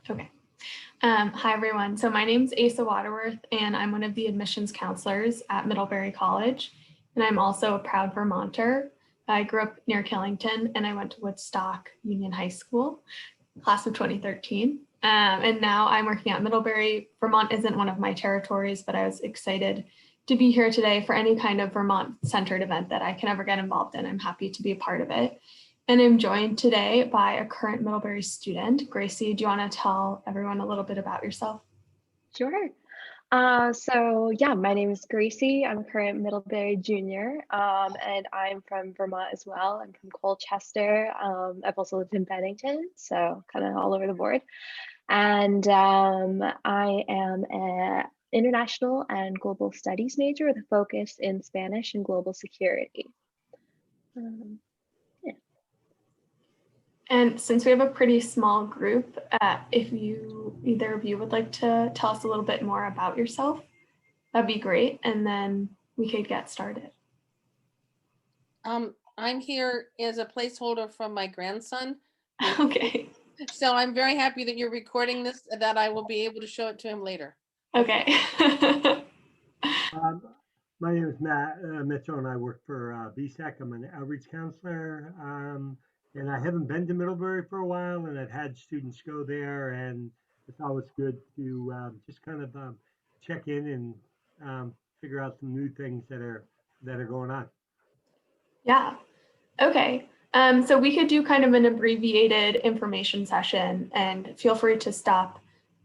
Okay. Hi, everyone. So my name's Asa Waterworth, and I'm one of the admissions counselors at Middlebury College. And I'm also a proud Vermonter. I grew up near Killington, and I went to Woodstock Union High School, class of 2013. And now I'm working at Middlebury. Vermont isn't one of my territories, but I was excited to be here today for any kind of Vermont-centered event that I can ever get involved in. I'm happy to be a part of it. And I'm joined today by a current Middlebury student. Gracie, do you want to tell everyone a little bit about yourself? Sure. My name is Gracie. I'm a current Middlebury junior, and I'm from Vermont as well. I'm from Colchester. I've also lived in Bennington, so kind of all over the board. And I am an international and global studies major with a focus in Spanish and global security. Um, And since we have a pretty small group, if either of you would like to tell us a little bit more about yourself, that'd be great. And then we could get started. I'm here as a placeholder from my grandson. Okay. So I'm very happy that you're recording this, that I will be able to show it to him later. Okay. My name is Matt Mitchell, and I work for VSAC. I'm an outreach counselor, and I haven't been to Middlebury for a while, and I've had students go there, and it's always good to just kind of check in and figure out some new things that are going on. Yeah. Okay. So we could do kind of an abbreviated information session, and feel free to stop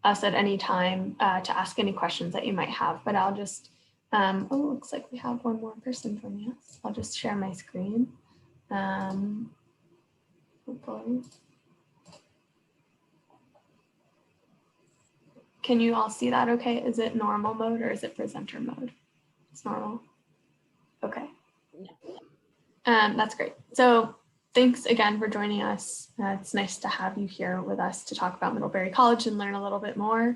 us at any time to ask any questions that you might have. But I'll just, looks like we have one more person joining us. I'll just share my screen. Hopefully. Can you all see that okay? Is it normal mode or is it presenter mode? It's normal. Okay. That's great. So thanks again for joining us. It's nice to have you here with us to talk about Middlebury College and learn a little bit more.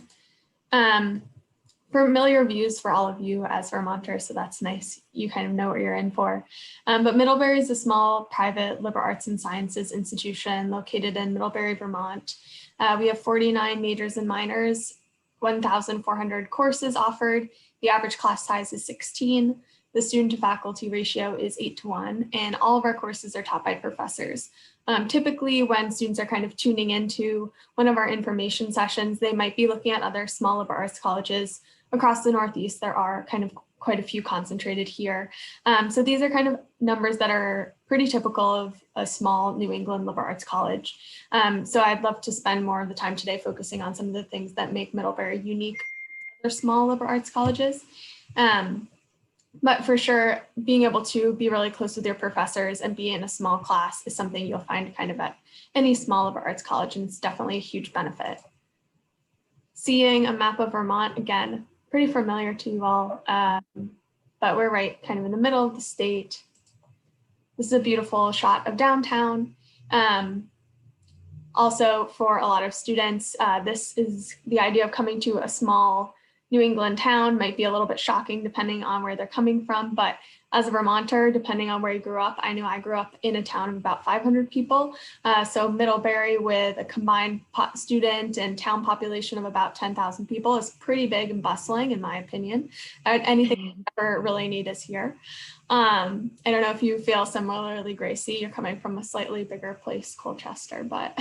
Familiar views for all of you as Vermonters, so that's nice. You kind of know what you're in for. But Middlebury is a small private liberal arts and sciences institution located in Middlebury, Vermont. We have 49 majors and minors, 1,400 courses offered. The average class size is 16. The student to faculty ratio is 8:1, and all of our courses are taught by professors. Typically, when students are kind of tuning into one of our information sessions, they might be looking at other small liberal arts colleges across the Northeast. There are kind of quite a few concentrated here. So these are kind of numbers that are pretty typical of a small New England liberal arts college. So I'd love to spend more of the time today focusing on some of the things that make Middlebury unique to other small liberal arts colleges. But for sure, being able to be really close with your professors and be in a small class is something you'll find kind of at any small liberal arts college, and it's definitely a huge benefit. Seeing a map of Vermont, again, pretty familiar to you all, but we're right kind of in the middle of the state. This is a beautiful shot of downtown. Also, for a lot of students, this is the idea of coming to a small New England town might be a little bit shocking depending on where they're coming from, but as a Vermonter, depending on where you grew up, I know I grew up in a town of about 500 people. So Middlebury with a combined student and town population of about 10,000 people is pretty big and bustling in my opinion. Anything you ever really need is here. I don't know if you feel similarly, Gracie, you're coming from a slightly bigger place, Colchester, but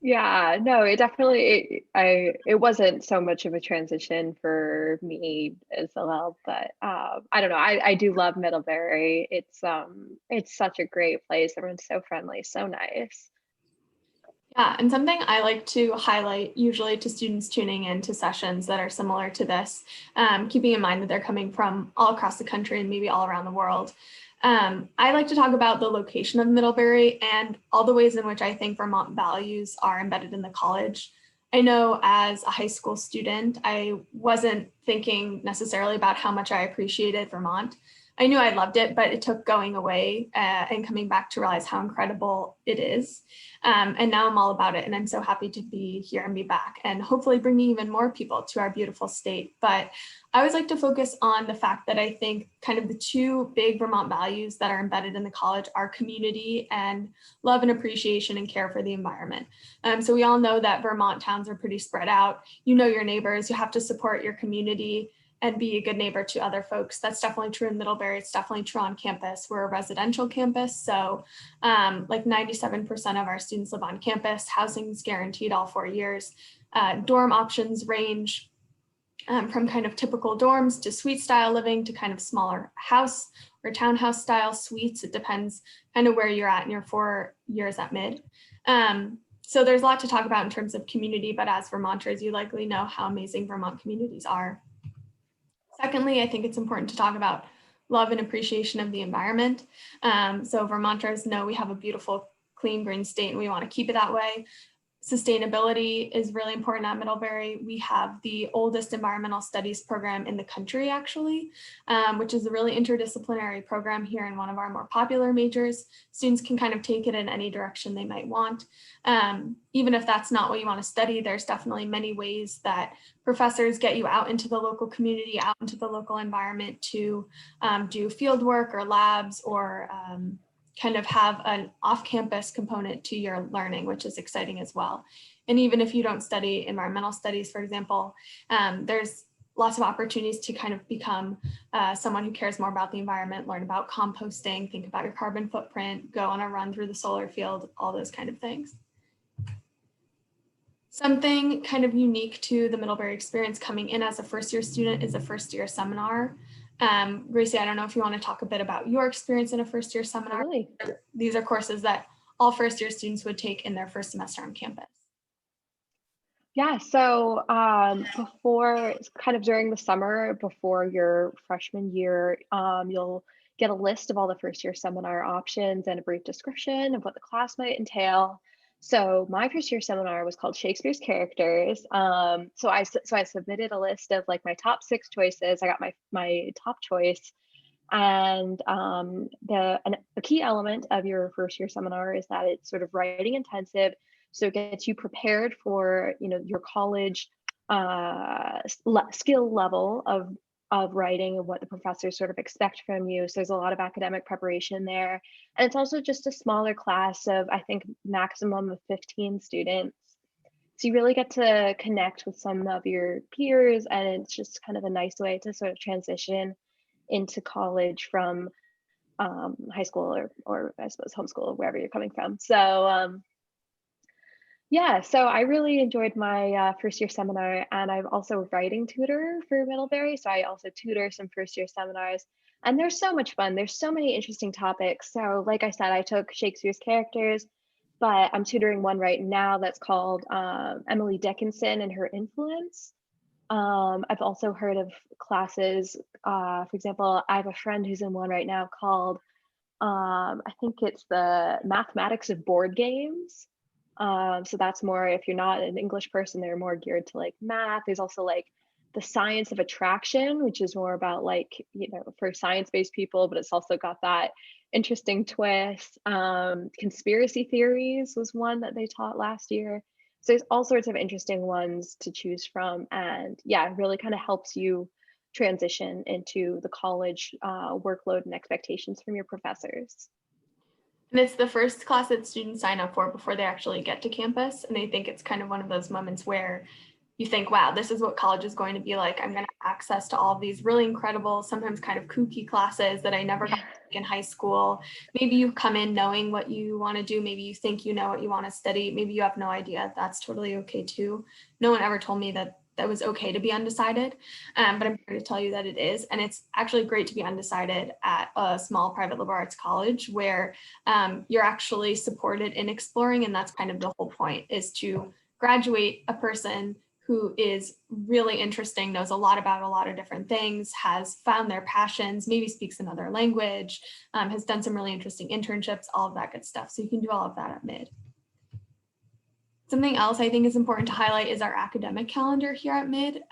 Yeah, no, it definitely it wasn't so much of a transition for me as well, but I don't know. I do love Middlebury. It's such a great place. Everyone's so friendly, so nice. yeah, and something I like to highlight usually to students tuning into sessions that are similar to this, keeping in mind that they're coming from all across the country and maybe all around the world. I like to talk about the location of Middlebury and all the ways in which I think Vermont values are embedded in the college. I know as a high school student, I wasn't thinking necessarily about how much I appreciated Vermont, I knew I loved it, but it took going away and coming back to realize how incredible it is. And now I'm all about it. And I'm so happy to be here and be back and hopefully bringing even more people to our beautiful state. But I always like to focus on the fact that I think kind of the two big Vermont values that are embedded in the college are community and love and appreciation and care for the environment. So we all know that Vermont towns are pretty spread out. You know your neighbors, you have to support your community and be a good neighbor to other folks. That's definitely true in Middlebury. It's definitely true on campus. We're a residential campus, so like 97% of our students live on campus. Housing is guaranteed all 4 years. Dorm options range from kind of typical dorms to suite style living to kind of smaller house or townhouse style suites. It depends kind of where you're at in your 4 years at mid. So there's a lot to talk about in terms of community, but as Vermonters, you likely know how amazing Vermont communities are. Secondly, I think it's important to talk about love and appreciation of the environment. So Vermonters know we have a beautiful, clean, green state, and we want to keep it that way. Sustainability is really important at Middlebury. We have the oldest environmental studies program in the country, actually, which is a really interdisciplinary program here in one of our more popular majors. Students can kind of take it in any direction they might want. Even if that's not what you want to study, there's definitely many ways that professors get you out into the local community, out into the local environment to do field work or labs or kind of have an off-campus component to your learning, which is exciting as well. And even if you don't study environmental studies, for example, there's lots of opportunities to kind of become someone who cares more about the environment, learn about composting, think about your carbon footprint, go on a run through the solar field, all those kind of things. Something kind of unique to the Middlebury experience coming in as a first-year student is a first-year seminar. Gracie, I don't know if you want to talk a bit about your experience in a first-year seminar. Really? These are courses that all first-year students would take in their first semester on campus. Yeah, so before, kind of during the summer, before your freshman year, you'll get a list of all the first-year seminar options and a brief description of what the class might entail. So my first-year seminar was called Shakespeare's Characters. So I submitted a list of like my top 6 choices. I got my top choice. And the key element of your first-year seminar is that it's sort of writing intensive. So it gets you prepared for, you know, your college skill level of writing and what the professors sort of expect from you. So there's a lot of academic preparation there. And it's also just a smaller class of, I think, maximum of 15 students. So you really get to connect with some of your peers, and it's just kind of a nice way to sort of transition into college from high school or I suppose homeschool, wherever you're coming from. So yeah, so I really enjoyed my first year seminar, and I'm also a writing tutor for Middlebury. So I also tutor some first year seminars, and they're so much fun. There's so many interesting topics. So like I said, I took Shakespeare's Characters, but I'm tutoring one right now that's called Emily Dickinson and Her Influence. I've also heard of classes, for example, I have a friend who's in one right now called, I think it's the Mathematics of Board Games. So that's more, if you're not an English person, they're more geared to like math. There's also like the Science of Attraction, which is more about like, you know, for science-based people, but it's also got that interesting twist. Conspiracy theories was one that they taught last year. So there's all sorts of interesting ones to choose from. And yeah, it really kind of helps you transition into the college workload and expectations from your professors. And it's the first class that students sign up for before they actually get to campus. And I think it's kind of one of those moments where you think, wow, this is what college is going to be like. I'm going to have access to all of these really incredible, sometimes kind of kooky classes that I never got to take in high school. Maybe you come in knowing what you want to do. Maybe you think you know what you want to study. Maybe you have no idea. That's totally okay too. No one ever told me that that was okay to be undecided, but I'm here to tell you that it is. And it's actually great to be undecided at a small private liberal arts college where you're actually supported in exploring. And that's kind of the whole point, is to graduate a person who is really interesting, knows a lot about a lot of different things, has found their passions, maybe speaks another language, has done some really interesting internships, all of that good stuff. So you can do all of that at mid. Something else I think is important to highlight is our academic calendar here at Mid.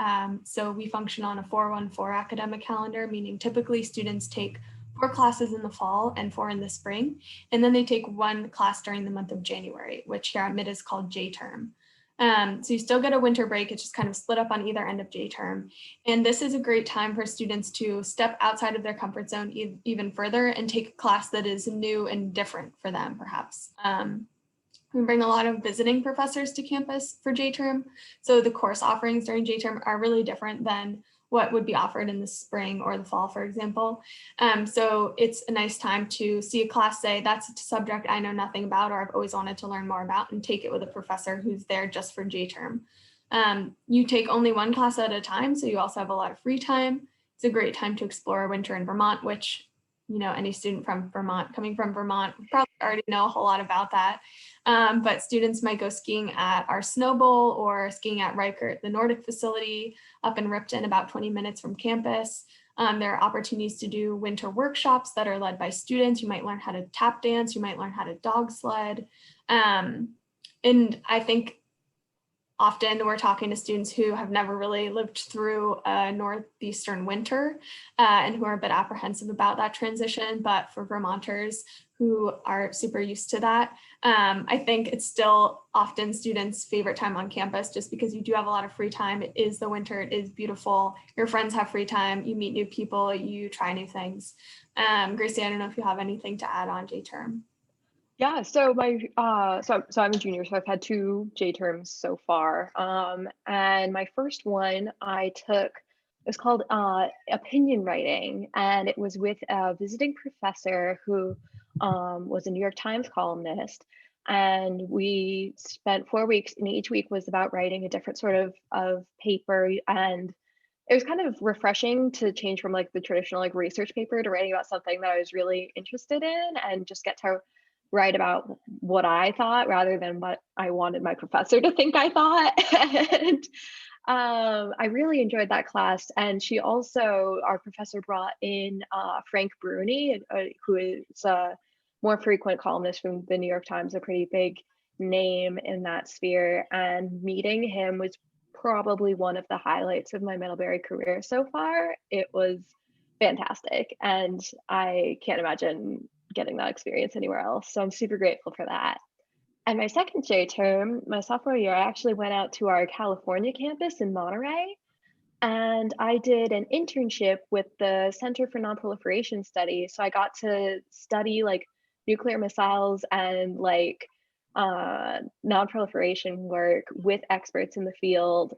So we function on a 4-1-4 academic calendar, meaning typically students take 4 classes in the fall and 4 in the spring, and then they take 1 class during the month of January, which here at Mid is called J-term. So you still get a winter break. It's just kind of split up on either end of J-term. And this is a great time for students to step outside of their comfort zone even further and take a class that is new and different for them, perhaps. We bring a lot of visiting professors to campus for J-term. So the course offerings during J-term are really different than what would be offered in the spring or the fall, for example. So it's a nice time to see a class say, that's a subject I know nothing about, or I've always wanted to learn more about, and take it with a professor who's there just for J-term. You take only 1 class at a time, so you also have a lot of free time. It's a great time to explore winter in Vermont, which, you know, any student from Vermont, coming from Vermont, probably already know a whole lot about that. But students might go skiing at our Snow Bowl or skiing at Riker, the Nordic facility up in Ripton, about 20 minutes from campus. There are opportunities to do winter workshops that are led by students. You might learn how to tap dance, you might learn how to dog sled. And I think often we're talking to students who have never really lived through a northeastern winter and who are a bit apprehensive about that transition. But for Vermonters who are super used to that, I think it's still often students' favorite time on campus, just because you do have a lot of free time. It is the winter, it is beautiful. Your friends have free time, you meet new people, you try new things. Gracie, I don't know if you have anything to add on J-term. Yeah, so my so I'm a junior, so I've had 2 J terms so far. And my first one I took, it was called opinion writing, and it was with a visiting professor who was a New York Times columnist. And we spent 4 weeks, and each week was about writing a different sort of paper. And it was kind of refreshing to change from like the traditional like research paper to writing about something that I was really interested in, and just get to write about what I thought rather than what I wanted my professor to think I thought. And I really enjoyed that class. And she also, our professor brought in Frank Bruni, who is a more frequent columnist from the New York Times, a pretty big name in that sphere. And meeting him was probably one of the highlights of my Middlebury career so far. It was fantastic. And I can't imagine getting that experience anywhere else. So I'm super grateful for that. And my second J term, my sophomore year, I actually went out to our California campus in Monterey, and I did an internship with the Center for Nonproliferation Studies. So I got to study like nuclear missiles and like nonproliferation work with experts in the field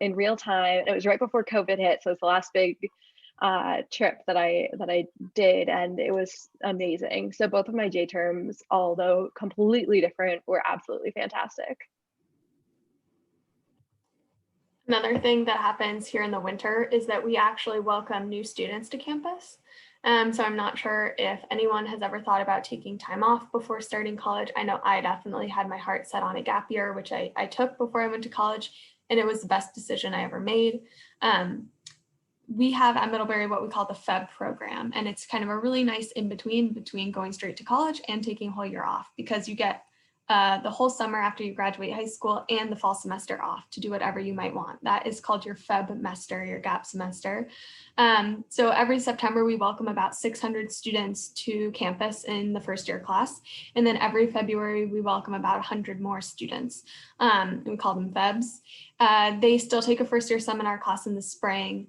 in real time. It was right before COVID hit, so it's the last big trip that I did, and it was amazing. So both of my J terms, although completely different, were absolutely fantastic. Another thing that happens here in the winter is that we actually welcome new students to campus. So I'm not sure if anyone has ever thought about taking time off before starting college. I know I definitely had my heart set on a gap year, which I took before I went to college, and it was the best decision I ever made. We have at Middlebury what we call the FEB program, and it's kind of a really nice in-between between going straight to college and taking a whole year off, because you get the whole summer after you graduate high school and the fall semester off to do whatever you might want. That is called your FEB-mester, your gap semester. So every September, we welcome about 600 students to campus in the first year class. And then every February, we welcome about 100 more students. We call them FEBs. They still take a first year seminar class in the spring.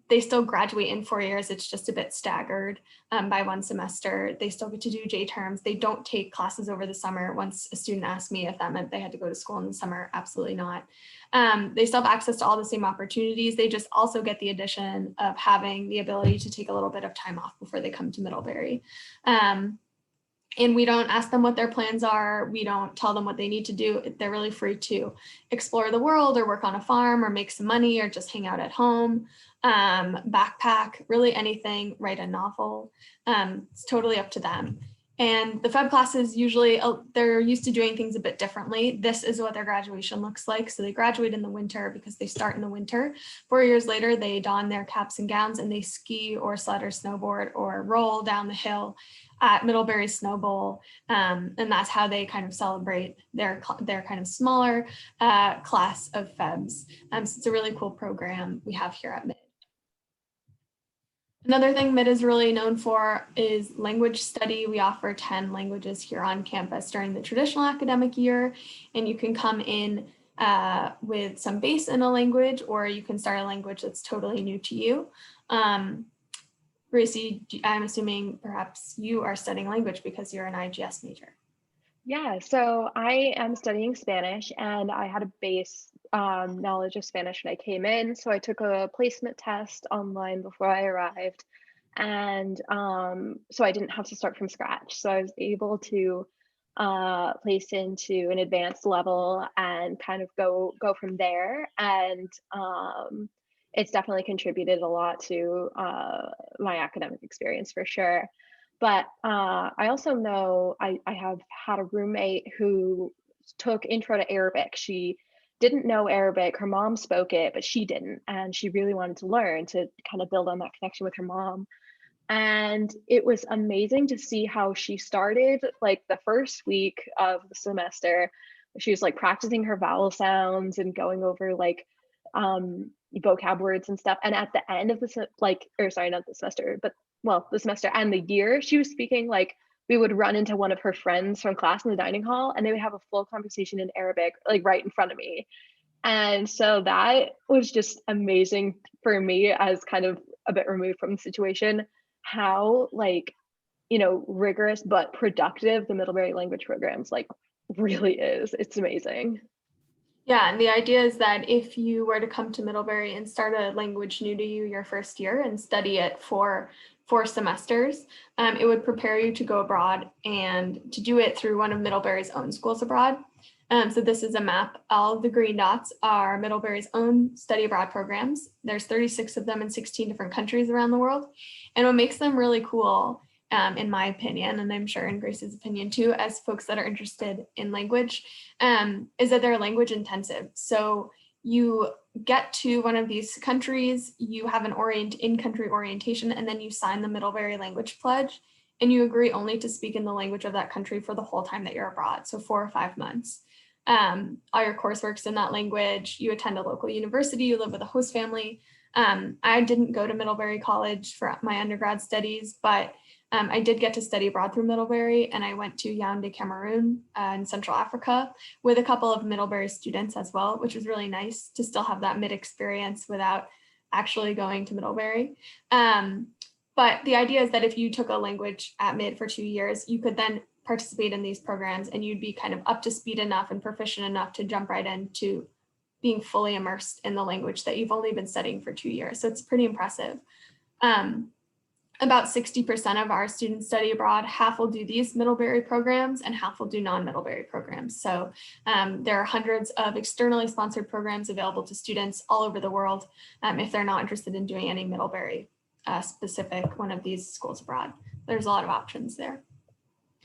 They still graduate in 4 years. It's just a bit staggered by 1 semester. They still get to do J terms. They don't take classes over the summer. Once a student asked me if that meant they had to go to school in the summer, absolutely not. They still have access to all the same opportunities. They just also get the addition of having the ability to take a little bit of time off before they come to Middlebury. And we don't ask them what their plans are. We don't tell them what they need to do. They're really free to explore the world or work on a farm or make some money or just hang out at home, backpack, really anything, write a novel. It's totally up to them. And the FEB classes usually, they're used to doing things a bit differently. This is what their graduation looks like. So they graduate in the winter because they start in the winter. 4 years later, they don their caps and gowns and they ski or sled or snowboard or roll down the hill at Middlebury Snow Bowl, and that's how they kind of celebrate their kind of smaller class of FEBs. So it's a really cool program we have here at Mid. Another thing Mid is really known for is language study. We offer 10 languages here on campus during the traditional academic year, and you can come in with some base in a language, or you can start a language that's totally new to you. Gracie, I'm assuming perhaps you are studying language because you're an IGS major. Yeah, so I am studying Spanish, and I had a base knowledge of Spanish when I came in. So I took a placement test online before I arrived, and so I didn't have to start from scratch. So I was able to place into an advanced level and kind of go from there. And it's definitely contributed a lot to my academic experience for sure. But I also know I have had a roommate who took Intro to Arabic. She didn't know Arabic. Her mom spoke it, but she didn't. And she really wanted to learn to kind of build on that connection with her mom. And it was amazing to see how she started like the first week of the semester. She was like practicing her vowel sounds and going over like vocab words and stuff. And at the end of the not the semester, but well, the semester and the year, she was speaking like we would run into one of her friends from class in the dining hall, and they would have a full conversation in Arabic, like right in front of me. And so that was just amazing for me as kind of a bit removed from the situation, how like, rigorous but productive the Middlebury language programs like really is. It's amazing. Yeah, and the idea is that if you were to come to Middlebury and start a language new to you your first year and study it for 4 semesters, it would prepare you to go abroad and to do it through one of Middlebury's own schools abroad. So this is a map. All of the green dots are Middlebury's own study abroad programs. There's 36 of them in 16 different countries around the world. And what makes them really cool, in my opinion, and I'm sure in Grace's opinion too, as folks that are interested in language, is that they're language intensive. So you get to one of these countries, you have an in-country orientation, and then you sign the Middlebury Language Pledge, and you agree only to speak in the language of that country for the whole time that you're abroad, so 4 or 5 months. All your coursework's in that language, you attend a local university, you live with a host family. I didn't go to Middlebury College for my undergrad studies, but I did get to study abroad through Middlebury, and I went to Yaoundé, Cameroon in Central Africa with a couple of Middlebury students as well, which was really nice to still have that mid experience without actually going to Middlebury. But the idea is that if you took a language at mid for 2 years, you could then participate in these programs and you'd be kind of up to speed enough and proficient enough to jump right into being fully immersed in the language that you've only been studying for 2 years. So it's pretty impressive. About 60% of our students study abroad. Half will do these Middlebury programs and half will do non-Middlebury programs. So there are hundreds of externally sponsored programs available to students all over the world if they're not interested in doing any Middlebury specific one of these schools abroad. There's a lot of options there.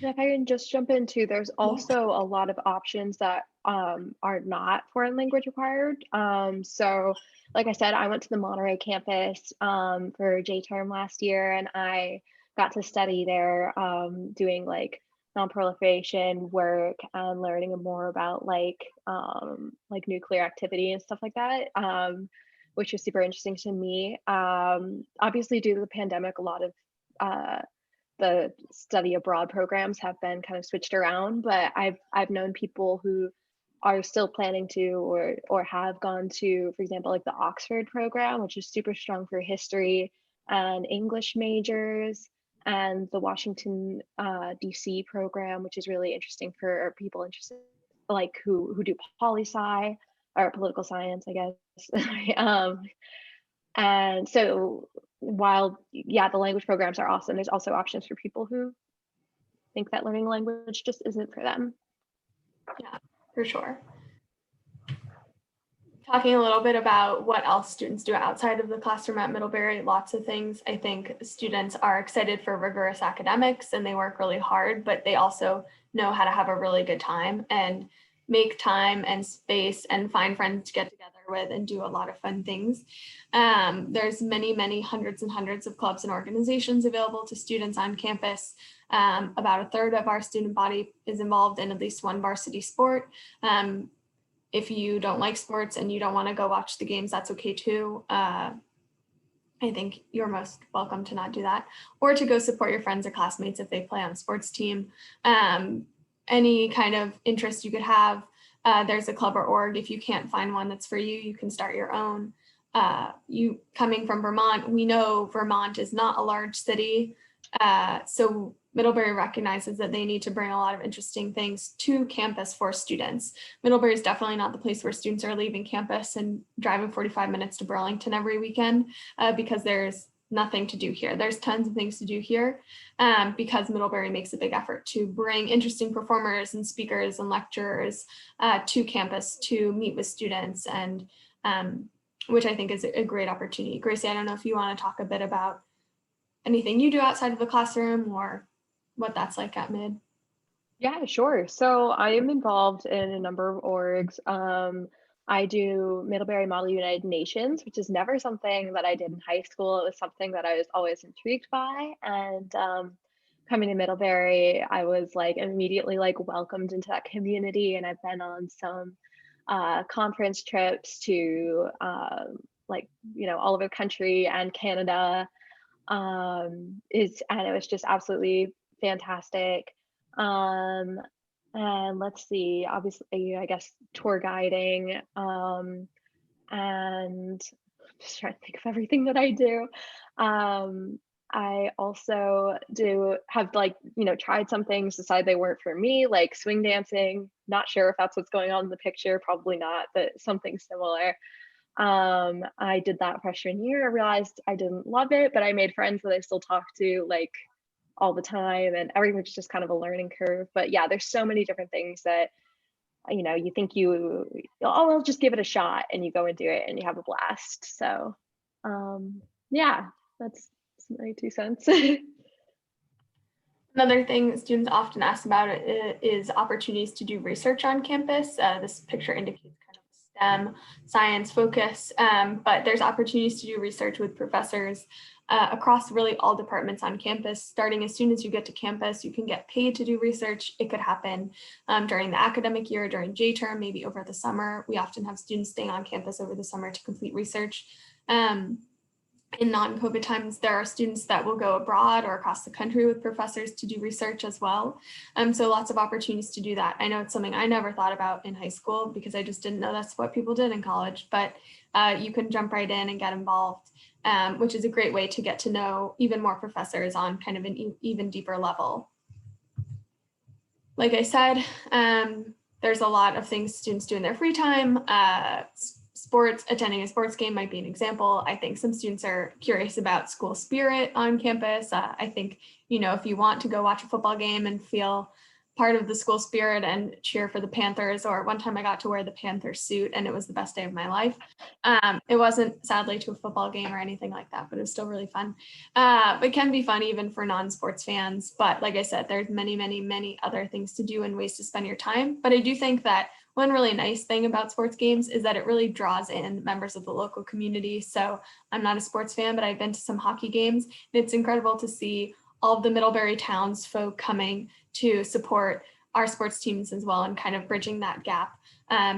And if I can just jump in too, there's also a lot of options that are not foreign language required. So like I said, I went to the Monterey campus for J-term last year, and I got to study there doing like non-proliferation work and learning more about like nuclear activity and stuff like that, which was super interesting to me. Obviously, due to the pandemic, a lot of the study abroad programs have been kind of switched around, but I've known people who are still planning to or have gone to, for example, like the Oxford program, which is super strong for history and English majors, and the Washington DC program, which is really interesting for people interested like who do poli-sci or political science, I guess. And so while, yeah, the language programs are awesome, there's also options for people who think that learning language just isn't for them. Yeah, for sure. Talking a little bit about what else students do outside of the classroom at Middlebury, lots of things. I think students are excited for rigorous academics and they work really hard, but they also know how to have a really good time and make time and space and find friends to get together with and do a lot of fun things. There's many hundreds and hundreds of clubs and organizations available to students on campus. About a third of our student body is involved in at least one varsity sport. If you don't like sports and you don't want to go watch the games, that's okay too. I think you're most welcome to not do that, or to go support your friends or classmates if they play on a sports team. Any kind of interest you could have, there's a club or org. If you can't find one that's for you, you can start your own. You coming from Vermont, we know Vermont is not a large city. So Middlebury recognizes that they need to bring a lot of interesting things to campus for students. Middlebury is definitely not the place where students are leaving campus and driving 45 minutes to Burlington every weekend, because there's nothing to do here. There's tons of things to do here, because Middlebury makes a big effort to bring interesting performers and speakers and lecturers to campus to meet with students, and which I think is a great opportunity. Gracie, I don't know if you want to talk a bit about anything you do outside of the classroom or what that's like at Mid. Yeah, sure. So I am involved in a number of orgs. I do Middlebury Model United Nations, which is never something that I did in high school. It was something that I was always intrigued by. And coming to Middlebury, I was like immediately like welcomed into that community. And I've been on some conference trips to like, you know, all over the country and Canada. And it was just absolutely fantastic. And let's see, obviously, I guess tour guiding, and just trying to think of everything that I do. I also have like, you know, tried some things, decided they weren't for me, like swing dancing. Not sure if that's what's going on in the picture, probably not, but something similar. I did that freshman year. I realized I didn't love it, but I made friends that I still talk to like all the time, and everything's just kind of a learning curve. But yeah, there's so many different things that, you know, you think I'll just give it a shot, and you go and do it and you have a blast. So yeah, that's my 2 cents. Another thing that students often ask about is opportunities to do research on campus. This picture indicates kind of STEM science focus, but there's opportunities to do research with professors across really all departments on campus. Starting as soon as you get to campus, you can get paid to do research. It could happen during the academic year, during J term, maybe over the summer. We often have students staying on campus over the summer to complete research. In non-COVID times, there are students that will go abroad or across the country with professors to do research as well. So lots of opportunities to do that. I know it's something I never thought about in high school because I just didn't know that's what people did in college, but you can jump right in and get involved, which is a great way to get to know even more professors on kind of an even deeper level. Like I said, there's a lot of things students do in their free time. Sports, attending a sports game might be an example. I think some students are curious about school spirit on campus. I think, you know, if you want to go watch a football game and feel part of the school spirit and cheer for the Panthers, or one time I got to wear the Panthers suit and it was the best day of my life. It wasn't sadly to a football game or anything like that, but it was still really fun. But it can be fun even for non-sports fans. But like I said, there's many, many, many other things to do and ways to spend your time. But I do think that one really nice thing about sports games is that it really draws in members of the local community. So I'm not a sports fan, but I've been to some hockey games, and it's incredible to see all of the Middlebury townsfolk coming to support our sports teams as well, and kind of bridging that gap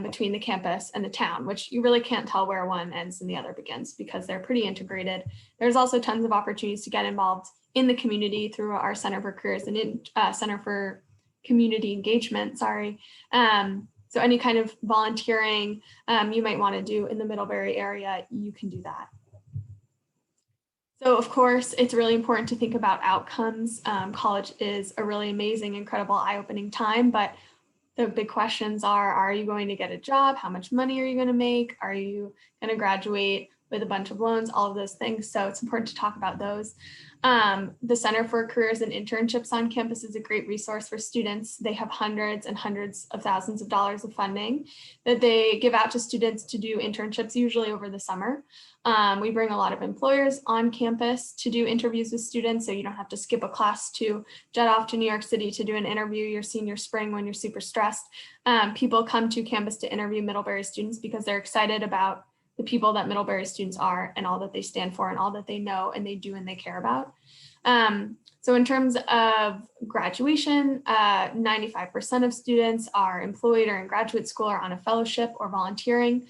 between the campus and the town, which you really can't tell where one ends and the other begins because they're pretty integrated. There's also tons of opportunities to get involved in the community through our Center for Careers and Center for Community Engagement, so any kind of volunteering you might want to do in the Middlebury area, you can do that. So of course, it's really important to think about outcomes. College is a really amazing, incredible, eye-opening time, but the big questions are you going to get a job? How much money are you going to make? Are you going to graduate with a bunch of loans? All of those things. So it's important to talk about those. The Center for Careers and Internships on campus is a great resource for students. They have hundreds and hundreds of thousands of dollars of funding that they give out to students to do internships, usually over the summer. We bring a lot of employers on campus to do interviews with students, so you don't have to skip a class to jet off to New York City to do an interview your senior spring when you're super stressed. People come to campus to interview Middlebury students because they're excited about the people that Middlebury students are and all that they stand for and all that they know and they do and they care about. So So in terms of graduation, 95% of students are employed or in graduate school or on a fellowship or volunteering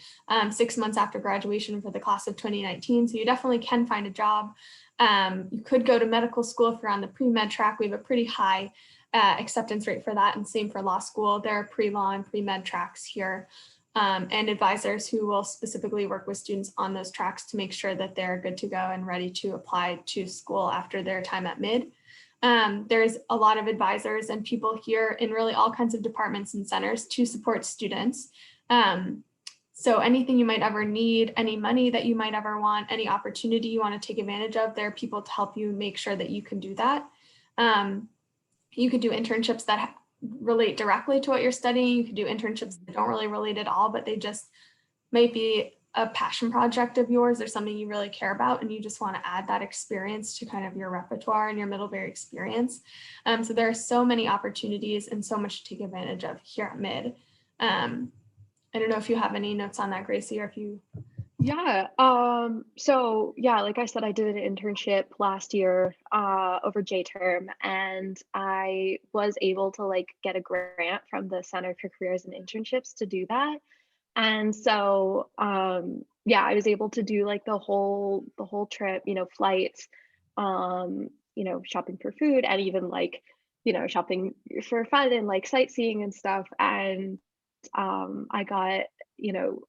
6 months after graduation for the class of 2019. So you definitely can find a job. You could go to medical school if you're on the pre-med track. We have a pretty high acceptance rate for that, and same for law school. There are pre-law and pre-med tracks here, and advisors who will specifically work with students on those tracks to make sure that they're good to go and ready to apply to school after their time at mid. There's a lot of advisors and people here in really all kinds of departments and centers to support students. So anything you might ever need, any money that you might ever want, any opportunity you want to take advantage of, there are people to help you make sure that you can do that. You could do internships that relate directly to what you're studying. You could do internships that don't really relate at all, but they just might be a passion project of yours or something you really care about, and you just want to add that experience to kind of your repertoire and your Middlebury experience. So there are so many opportunities and so much to take advantage of here at Mid. I don't know if you have any notes on that, Gracie, or if you. Yeah. So yeah, like I said, I did an internship last year over J-term, and I was able to like get a grant from the Center for Careers and Internships to do that. And so yeah, I was able to do like the whole trip, you know, flights, you know, shopping for food, and even like, you know, shopping for fun and like sightseeing and stuff. And I got, you know,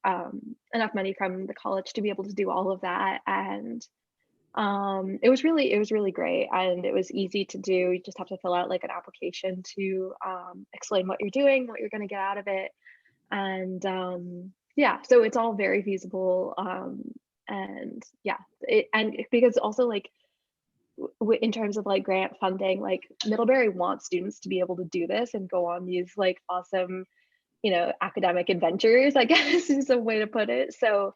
enough money from the college to be able to do all of that. And it was really great, and it was easy to do. You just have to fill out like an application to explain what you're doing, what you're going to get out of it. And yeah, so it's all very feasible. And yeah, and because also like in terms of like grant funding, like Middlebury wants students to be able to do this and go on these like awesome, you know, academic adventures, I guess is a way to put it. So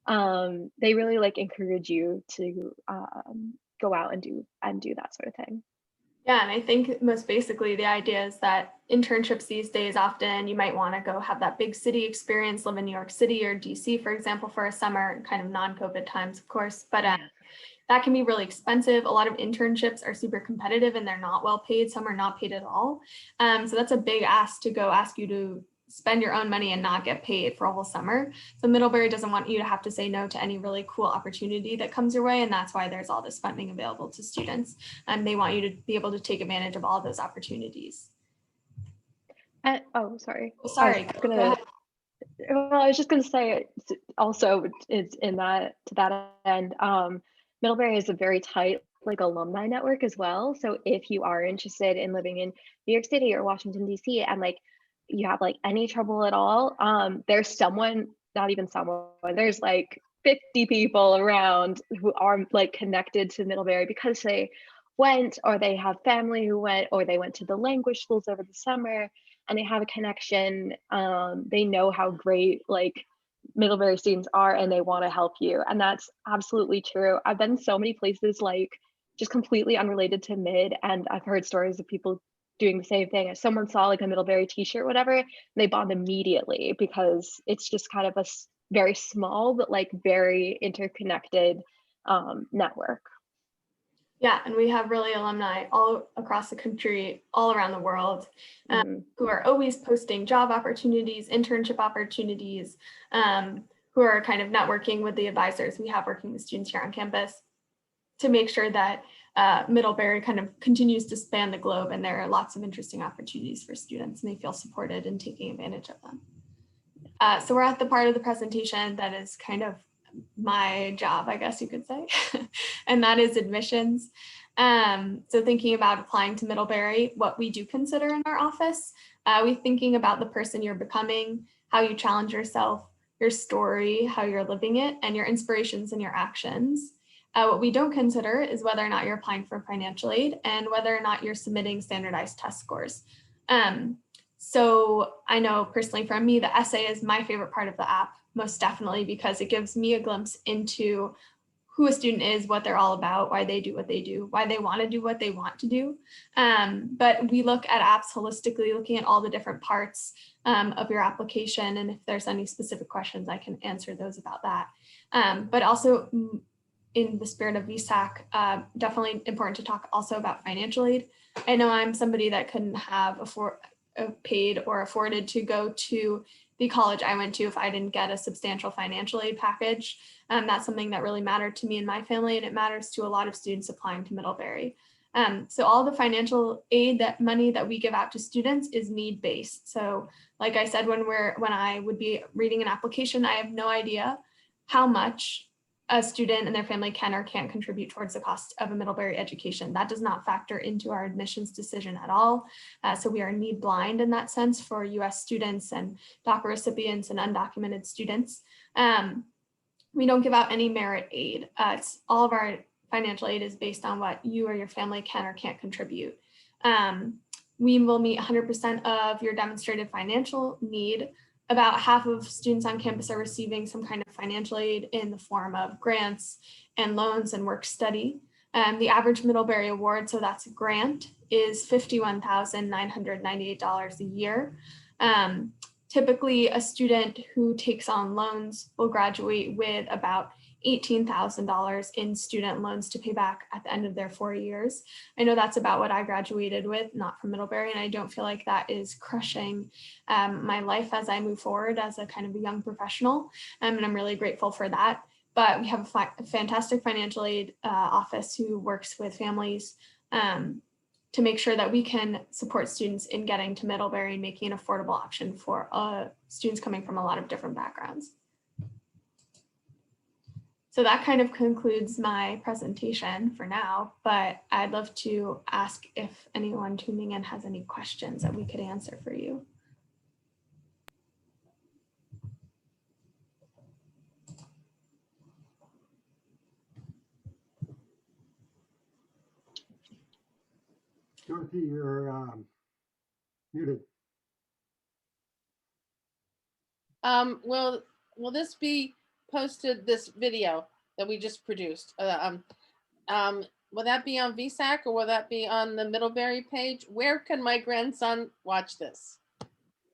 they really like encourage you to go out and do that sort of thing. Yeah, and I think most basically the idea is that internships these days, often you might want to go have that big city experience, live in New York City or DC, for example, for a summer, kind of non-COVID times, of course, but that can be really expensive. A lot of internships are super competitive and they're not well paid. Some are not paid at all. So that's a big ask to go ask you to spend your own money and not get paid for a whole summer. So Middlebury doesn't want you to have to say no to any really cool opportunity that comes your way. And that's why there's all this funding available to students. And they want you to be able to take advantage of all those opportunities. Oh, sorry. Sorry. Go ahead. Well, I was just going to say also it's in that, to that end, Middlebury is a very tight like alumni network as well. So if you are interested in living in New York City or Washington, DC, and like you have like any trouble at all, there's someone, not even someone, there's like 50 people around who are like connected to Middlebury because they went, or they have family who went, or they went to the language schools over the summer and they have a connection. They know how great like Middlebury students are and they want to help you. And that's absolutely true. I've been so many places like just completely unrelated to Mid, and I've heard stories of people doing the same thing. If someone saw like a Middlebury t-shirt, whatever, they bond immediately because it's just kind of a very small but like very interconnected network. Yeah, and we have really alumni all across the country, all around the world, who are always posting job opportunities, internship opportunities, who are kind of networking with the advisors we have working with students here on campus to make sure that Middlebury kind of continues to span the globe, and there are lots of interesting opportunities for students and they feel supported and taking advantage of them. So we're at the part of the presentation that is kind of my job, I guess you could say, and that is admissions. So thinking about applying to Middlebury, what we do consider in our office, we're thinking about the person you're becoming, how you challenge yourself, your story, how you're living it, and your inspirations and your actions. What we don't consider is whether or not you're applying for financial aid and whether or not you're submitting standardized test scores. So I know personally for me, the essay is my favorite part of the app, most definitely, because it gives me a glimpse into who a student is, what they're all about, why they do what they do, why they want to do what they want to do. But we look at apps holistically, looking at all the different parts of your application. And if there's any specific questions, I can answer those about that. But also in the spirit of VSAC, definitely important to talk also about financial aid. I know I'm somebody that couldn't have paid or afforded to go to the college I went to if I didn't get a substantial financial aid package. That's something that really mattered to me and my family, and it matters to a lot of students applying to Middlebury. So all the financial aid, that money that we give out to students, is need-based. So like I said, when I would be reading an application, I have no idea how much a student and their family can or can't contribute towards the cost of a Middlebury education. That does not factor into our admissions decision at all. So we are need blind in that sense for US students and DACA recipients and undocumented students. We don't give out any merit aid. It's all of our financial aid is based on what you or your family can or can't contribute. We will meet 100% of your demonstrated financial need. About half of students on campus are receiving some kind of financial aid in the form of grants and loans and work study. The average Middlebury award, so that's a grant, is $51,998 a year. Typically, a student who takes on loans will graduate with about $18,000 in student loans to pay back at the end of their 4 years. I know that's about what I graduated with, not from Middlebury, and I don't feel like that is crushing my life as I move forward as a kind of a young professional, and I'm really grateful for that. But we have a fantastic financial aid office who works with families to make sure that we can support students in getting to Middlebury and making an affordable option for students coming from a lot of different backgrounds. So that kind of concludes my presentation for now, but I'd love to ask if anyone tuning in has any questions that we could answer for you. Dorothy, you're muted. Will this be posted, this video that we just produced? Will that be on VSAC or will that be on the Middlebury page? Where can my grandson watch this?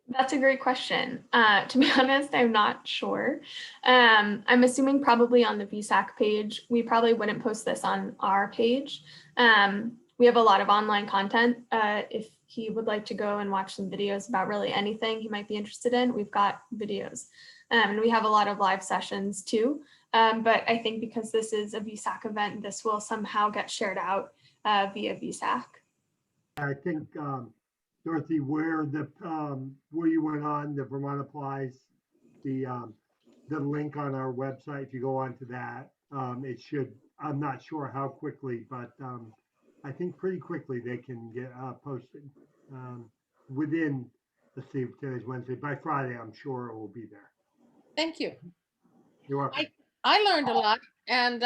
That's a great question. To be honest, I'm not sure. I'm assuming probably on the VSAC page. We probably wouldn't post this on our page. We have a lot of online content. If he would like to go and watch some videos about really anything he might be interested in, we've got videos. And we have a lot of live sessions too. But I think because this is a VSAC event, this will somehow get shared out via VSAC. I think, Dorothy, where you went on, the Vermont Applies, the link on our website, if you go onto that, it should, I'm not sure how quickly, but I think pretty quickly they can get posted within, let's see, today's Wednesday, by Friday, I'm sure it will be there. Thank you. You're welcome. I learned a lot, and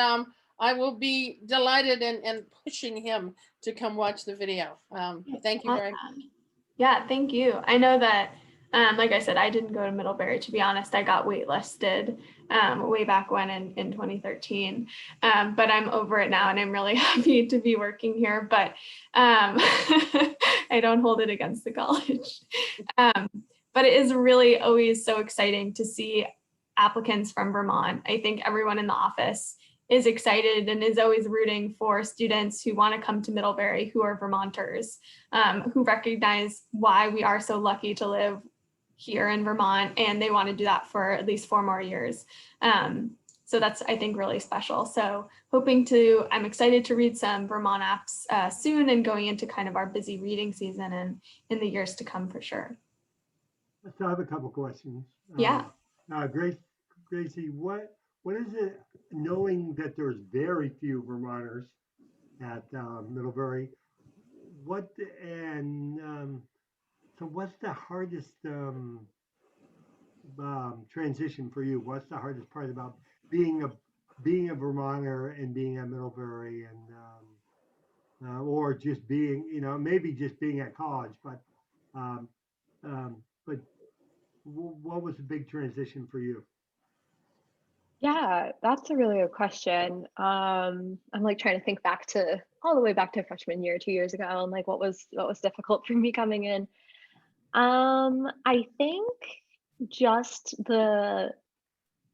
I will be delighted and pushing him to come watch the video. Thank you very much. Yeah, thank you. I know that, like I said, I didn't go to Middlebury, to be honest. I got waitlisted way back when in 2013, but I'm over it now and I'm really happy to be working here, but I don't hold it against the college. But it is really always so exciting to see applicants from Vermont. I think everyone in the office is excited and is always rooting for students who want to come to Middlebury, who are Vermonters, who recognize why we are so lucky to live here in Vermont, and they want to do that for at least 4 more years. So that's, I think, really special. So I'm excited to read some Vermont apps soon and going into kind of our busy reading season and in the years to come for sure. So I have a couple questions. Yeah. Gracie, what is it, knowing that there's very few Vermonters at Middlebury, so what's the hardest transition for you? What's the hardest part about being a Vermonter and being at Middlebury, and or just being, maybe just being at college, but what was the big transition for you? Yeah, that's a really good question. I'm like trying to think back to all the way back to freshman year, 2 years ago, and like what was difficult for me coming in. I think just the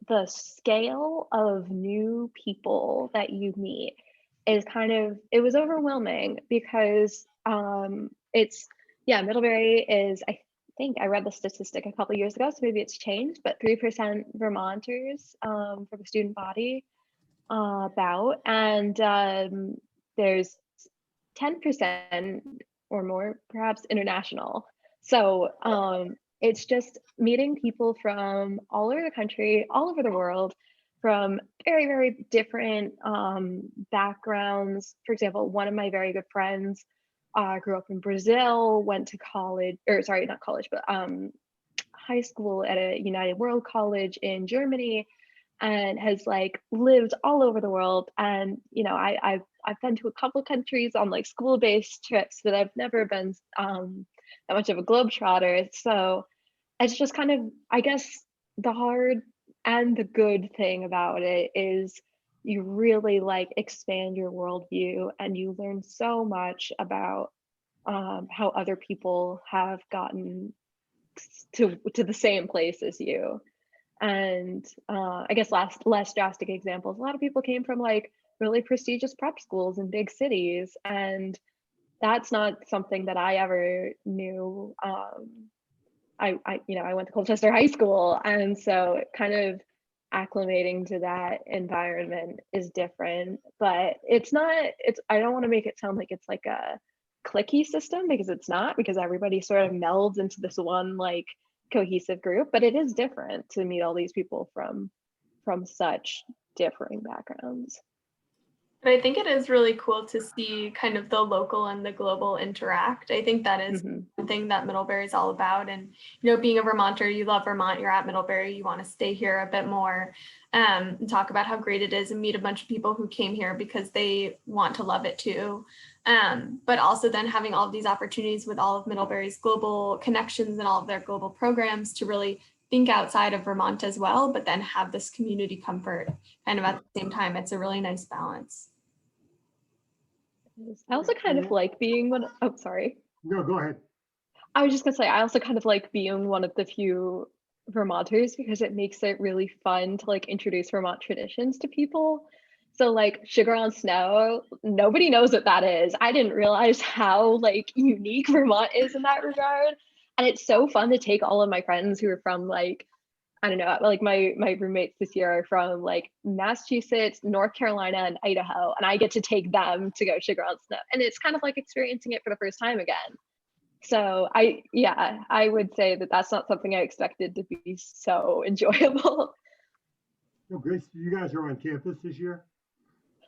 the scale of new people that you meet is it was overwhelming because it's, yeah, Middlebury is, I think I read the statistic a couple years ago, so maybe it's changed, but 3% Vermonters for the student body about, and there's 10% or more, perhaps, international. So it's just meeting people from all over the country, all over the world, from very, very different backgrounds. For example, one of my very good friends grew up in Brazil, went to college, or sorry, not college, but high school at a United World College in Germany, and has like lived all over the world. And you know, I've been to a couple countries on like school-based trips, but I've never been that much of a globetrotter. So it's just kind of, I guess, the hard and the good thing about it is you really like expand your worldview, and you learn so much about how other people have gotten to the same place as you. And I guess less drastic examples, a lot of people came from like really prestigious prep schools in big cities, and that's not something that I ever knew. I you know, I went to Colchester High School, and so kind of acclimating to that environment is different. But it's I don't want to make it sound like it's like a cliquey system, because it's not, because everybody sort of melds into this one like cohesive group, but it is different to meet all these people from such differing backgrounds. But I think it is really cool to see kind of the local and the global interact. I think that is one thing that Middlebury is all about. And, you know, being a Vermonter, you love Vermont, you're at Middlebury, you want to stay here a bit more, and talk about how great it is and meet a bunch of people who came here because they want to love it too. But also then having all of these opportunities with all of Middlebury's global connections and all of their global programs to really think outside of Vermont as well, but then have this community comfort kind of at the same time. It's a really nice balance. I also kind of like being one. Oh, sorry. No, go ahead. I was just gonna say, I also kind of like being one of the few Vermonters because it makes it really fun to like introduce Vermont traditions to people. So like sugar on snow, nobody knows what that is. I didn't realize how like unique Vermont is in that regard. And it's so fun to take all of my friends who are from like, I don't know, like my roommates this year are from like Massachusetts, North Carolina, and Idaho, and I get to take them to go sugar on snow. And it's kind of like experiencing it for the first time again. So I would say that that's not something I expected to be so enjoyable. Oh, great. So you guys are on campus this year?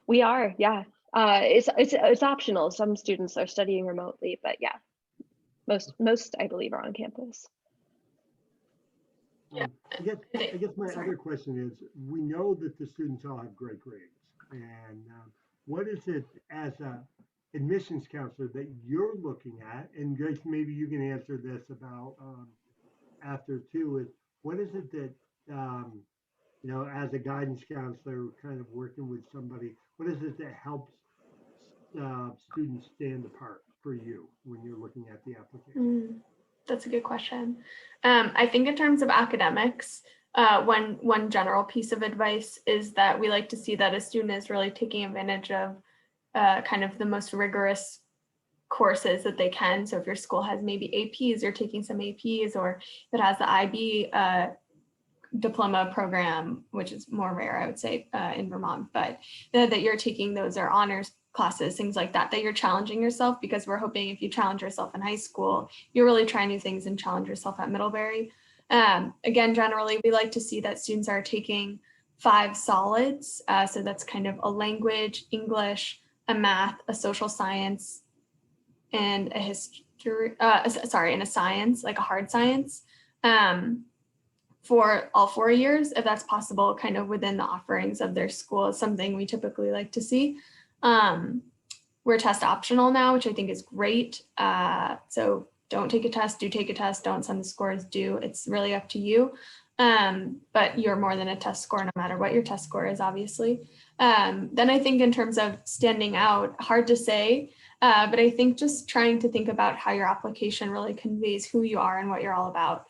We are, yeah. It's optional. Some students are studying remotely, but yeah, most I believe are on campus. Yeah. I guess my other question is, we know that the students all have great grades, and what is it as a admissions counselor that you're looking at, and Grace, maybe you can answer this about after too, is what is it that you know, as a guidance counselor kind of working with somebody, what is it that helps students stand apart for you when you're looking at the application? That's a good question. I think in terms of academics, one general piece of advice is that we like to see that a student is really taking advantage of kind of the most rigorous courses that they can. So if your school has maybe APs, you're taking some APs, or if it has the IB diploma program, which is more rare, I would say, in Vermont, but that you're taking those or honors classes, things like that, that you're challenging yourself, because we're hoping if you challenge yourself in high school, you really try new things and challenge yourself at Middlebury. Again, generally, we like to see that students are taking 5 solids. So that's kind of a language, English, a math, a social science, and a history, and a science, like a hard science, for all 4 years, if that's possible, kind of within the offerings of their school, is something we typically like to see. We're test optional now, which I think is great. So don't take a test, do take a test, don't send the scores, do. It's really up to you. But you're more than a test score, no matter what your test score is, obviously. Then I think in terms of standing out, hard to say, but I think just trying to think about how your application really conveys who you are and what you're all about.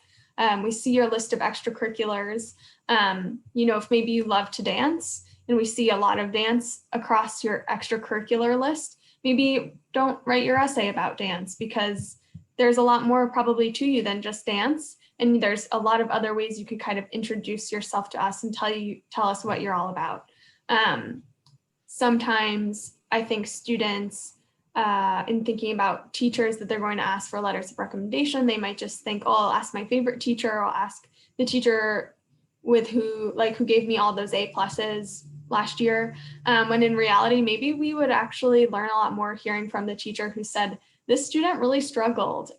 We see your list of extracurriculars. If maybe you love to dance and we see a lot of dance across your extracurricular list, maybe don't write your essay about dance, because there's a lot more probably to you than just dance. And there's a lot of other ways you could kind of introduce yourself to us and tell us what you're all about. Sometimes I think students, in thinking about teachers that they're going to ask for letters of recommendation, they might just think, oh, I'll ask my favorite teacher, or I'll ask the teacher who gave me all those A pluses last year. When in reality, maybe we would actually learn a lot more hearing from the teacher who said, this student really struggled.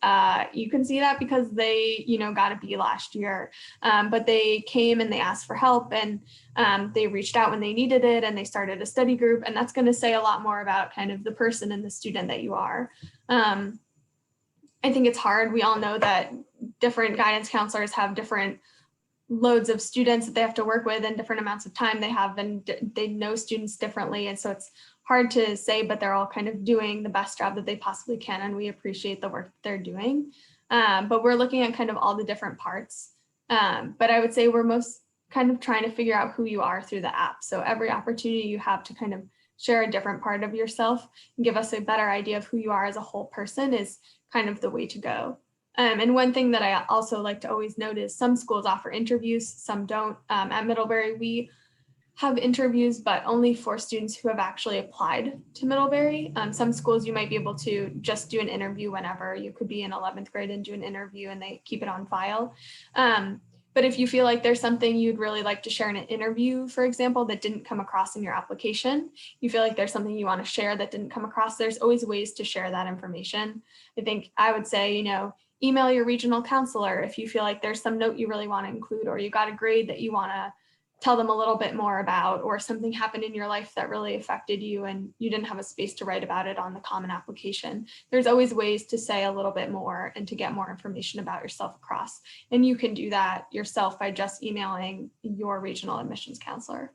You can see that because they, got a B last year, but they came and they asked for help, and they reached out when they needed it, and they started a study group. And that's going to say a lot more about kind of the person and the student that you are. I think it's hard. We all know that different guidance counselors have different loads of students that they have to work with and different amounts of time they have, and they know students differently. And so it's hard to say, but they're all kind of doing the best job that they possibly can. And we appreciate the work that they're doing. But we're looking at kind of all the different parts. But I would say we're most kind of trying to figure out who you are through the app. So every opportunity you have to kind of share a different part of yourself and give us a better idea of who you are as a whole person is kind of the way to go. And one thing that I also like to always note is some schools offer interviews, some don't. At Middlebury, we have interviews, but only for students who have actually applied to Middlebury. Some schools you might be able to just do an interview whenever. You could be in 11th grade and do an interview and they keep it on file. But if you feel like there's something you'd really like to share in an interview, for example, that didn't come across in your application, you feel like there's something you want to share that didn't come across, there's always ways to share that information. I think I would say, email your regional counselor if you feel like there's some note you really want to include, or you got a grade that you want to tell them a little bit more about, or something happened in your life that really affected you and you didn't have a space to write about it on the common application. There's always ways to say a little bit more and to get more information about yourself across. And you can do that yourself by just emailing your regional admissions counselor.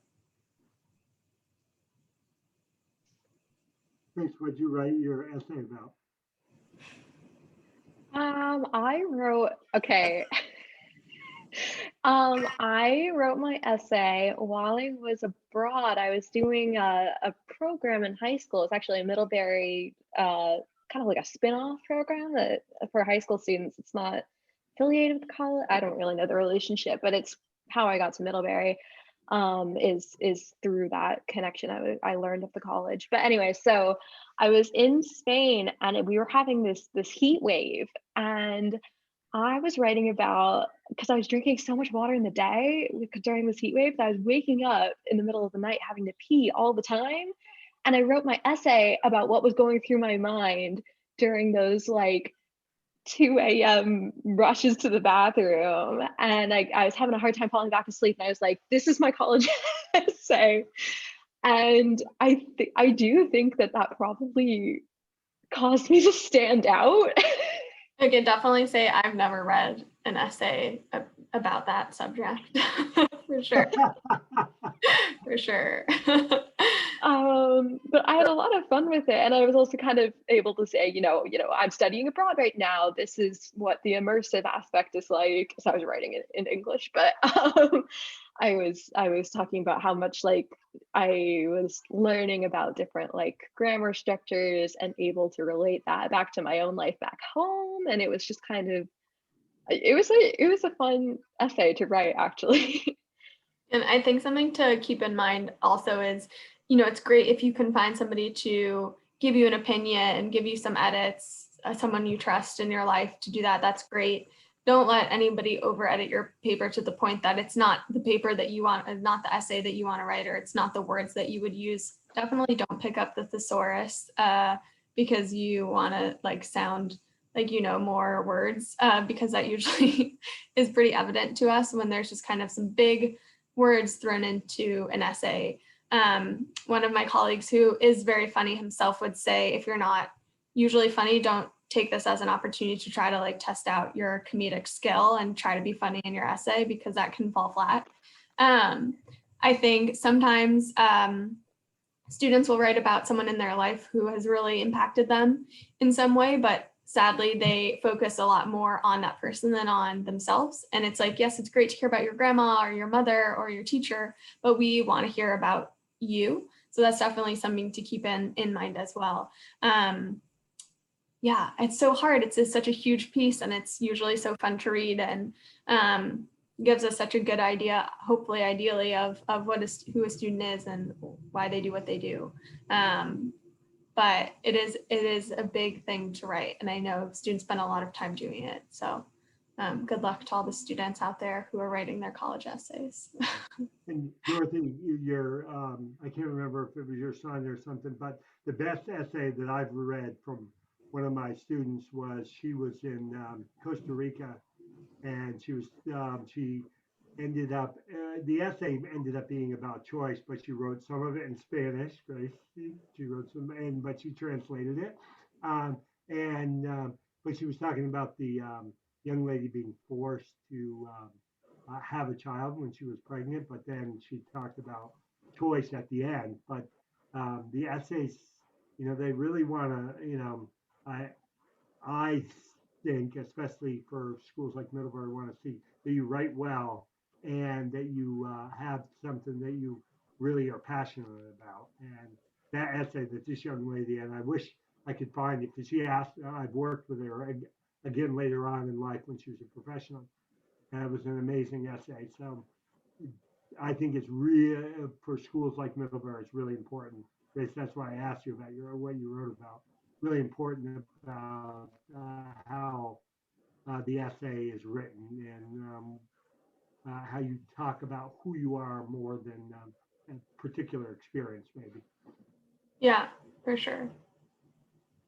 Grace, what'd you write your essay about? I wrote my essay while I was abroad. I was doing a program in high school. It's actually a Middlebury, kind of like a spin-off program that for high school students. It's not affiliated with the college. I don't really know the relationship, but it's how I got to Middlebury. Is through that connection I learned at the college. But anyway, so I was in Spain and we were having this heat wave, and I was writing about, because I was drinking so much water in the day during this heat wave that I was waking up in the middle of the night having to pee all the time. And I wrote my essay about what was going through my mind during those like 2 a.m. rushes to the bathroom. And I was having a hard time falling back to sleep. And I was like, this is my college essay. And I do think that probably caused me to stand out. I can definitely say I've never read an essay about that subject. For sure. For sure. But I had a lot of fun with it, and I was also kind of able to say, I'm studying abroad right now. This is what the immersive aspect is like. So I was writing it in English, but I was talking about how much like I was learning about different like grammar structures and able to relate that back to my own life back home. And it was just kind of, it was a fun essay to write, actually. And I think something to keep in mind also is, it's great if you can find somebody to give you an opinion and give you some edits, someone you trust in your life to do that. That's great. Don't let anybody over edit your paper to the point that it's not the paper that you want, not the essay that you want to write, or it's not the words that you would use. Definitely don't pick up the thesaurus because you want to like sound like more words, because that usually is pretty evident to us when there's just kind of some big words thrown into an essay. One of my colleagues who is very funny himself would say, if you're not usually funny, don't take this as an opportunity to try to like test out your comedic skill and try to be funny in your essay, because that can fall flat. I think sometimes students will write about someone in their life who has really impacted them in some way, but sadly, they focus a lot more on that person than on themselves. And it's like, yes, it's great to hear about your grandma or your mother or your teacher, but we want to hear about you. So that's definitely something to keep in mind as well. Yeah, it's so hard. It's such a huge piece, and it's usually so fun to read, and gives us such a good idea, hopefully, ideally, of who a student is and why they do what they do. But it is a big thing to write, and I know students spend a lot of time doing it. So good luck to all the students out there who are writing their college essays. And Dorothy, I can't remember if it was your son or something, but the best essay that I've read from one of my students was, she was in Costa Rica, and she ended up, the essay ended up being about choice, but she wrote some of it in Spanish. Grace, she wrote but she translated it. But she was talking about the young lady being forced to have a child when she was pregnant, but then she talked about choice at the end. But the essays, they really want to, I think, especially for schools like Middlebury, want to see that you write well and that you have something that you really are passionate about. And that essay that this young lady, and I wish I could find it, because she asked, I've worked with her again later on in life when she was a professional. And it was an amazing essay. So I think it's real for schools like Middlebury. It's really important. That's why I asked you about what you wrote about. Really important about how the essay is written, and how you talk about who you are more than a particular experience, maybe. Yeah, for sure.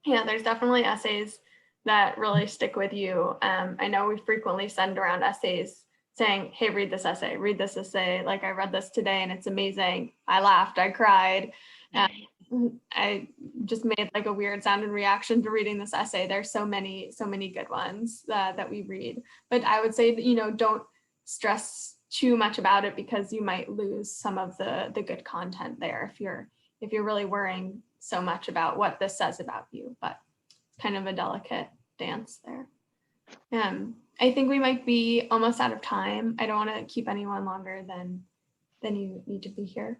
Yeah, there's definitely essays that really stick with you. I know we frequently send around essays saying, hey, read this essay, like I read this today and it's amazing. I laughed, I cried. I just made like a weird sound in reaction to reading this essay. There's so many good ones that we read. But I would say that, don't stress too much about it, because you might lose some of the good content there if you're really worrying so much about what this says about you. But it's kind of a delicate dance there. I think we might be almost out of time. I don't want to keep anyone longer than you need to be here.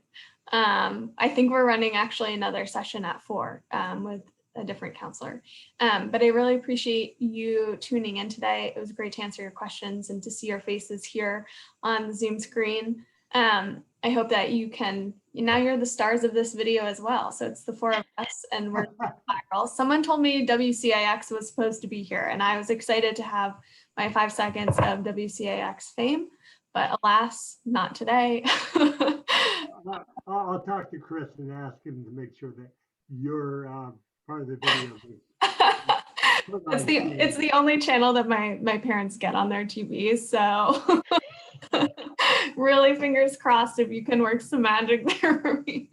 I think we're running actually another session at 4 with a different counselor. But I really appreciate you tuning in today. It was great to answer your questions and to see your faces here on the Zoom screen. I hope that now you're the stars of this video as well. So it's the 4 of us, and we're viral. Someone told me WCIX was supposed to be here, and I was excited to have my 5 seconds of WCIX fame, but alas, not today. I'll talk to Chris and ask him to make sure that you're part of the video. It's the only channel that my parents get on their TV, so really fingers crossed if you can work some magic there for me.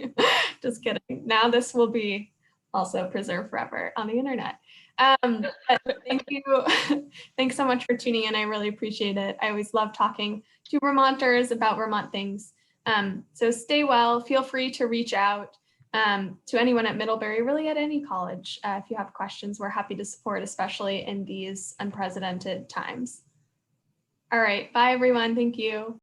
Just kidding. Now this will be also preserved forever on the internet. But thank you. Thanks so much for tuning in. I really appreciate it. I always love talking to Vermonters about Vermont things. So stay well. Feel free to reach out to anyone at Middlebury, really at any college. If you have questions, we're happy to support, especially in these unprecedented times. All right. Bye, everyone. Thank you.